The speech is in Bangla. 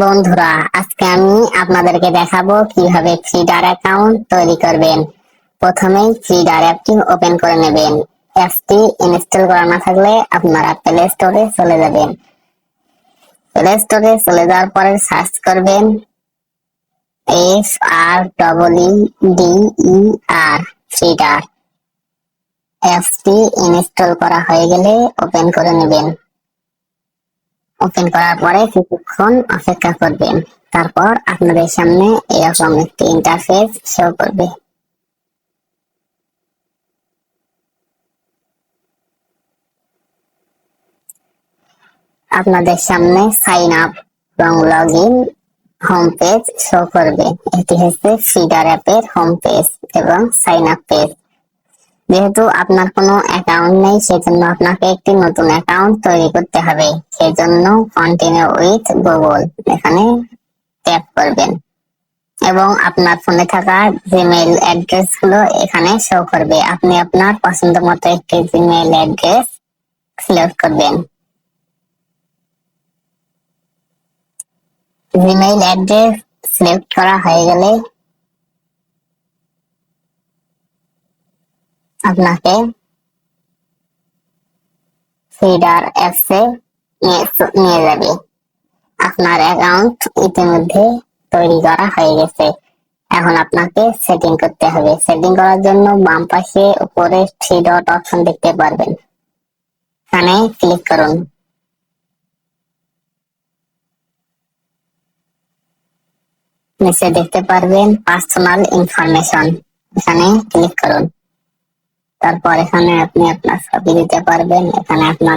বন্ধুরা, আজকে আমি আপনাদেরকে দেখাবো কিভাবে ফিডার অ্যাকাউন্ট তৈরি করবেন। প্রথমেই ফিডার অ্যাপটি ওপেন করে নেবেন। অ্যাপটি ইনস্টল করা না থাকলে আপনারা প্লে স্টোরে চলে যাবেন। প্লে স্টোরে চলে যাওয়ার পরে সার্চ করবেন FREEDER ফিডার। অ্যাপটি ইনস্টল করা হয়ে গেলে ওপেন করে নেবেন। ওপেন করার পরে কিছুক্ষণ অপেক্ষা করবেন। তারপর আপনাদের সামনে এরকম একটি ইন্টারফেস শো করবে। আপনাদের সামনে সাইন আপ এবং log in home page show করবে। এটি হচ্ছে ফিডার অ্যাপের হোম পেজ এবং সাইন আপ পেজ। যেহেতু আপনার কোনো অ্যাকাউন্ট নেই, সেজন্য আপনাকে একটি নতুন অ্যাকাউন্ট তৈরি করতে হবে। সেজন্য কন্টিনিউ উইথ গুগল এখানে ট্যাপ করবেন এবং আপনার ফোনে থাকা জিমেইল অ্যাড্রেস গুলো এখানে শো করবে। আপনি আপনার পছন্দ মতো একটি জিমেইল অ্যাড্রেস সিলেক্ট করবেন। জিমেইল অ্যাড্রেস সিলেক্ট করা হয়ে গেলে আপনাকে ফিডার অ্যাপসে নিয়ে যাবে। আপনার অ্যাকাউন্ট ইতিমধ্যে তৈরি করা হয়ে গেছে। এখন আপনাকে সেটিং করতে হবে। সেটিং করার জন্য বাম পাশে উপরে 3 ডট অপশন দেখতে পারবেন, এখানে ক্লিক করুন। নিচে দেখতে পারবেন পার্সোনাল ইনফরমেশন, এখানে ক্লিক করুন। তারপর এখানে আপনি আপনার ছবি দিতে পারবেন। এখানে আপনার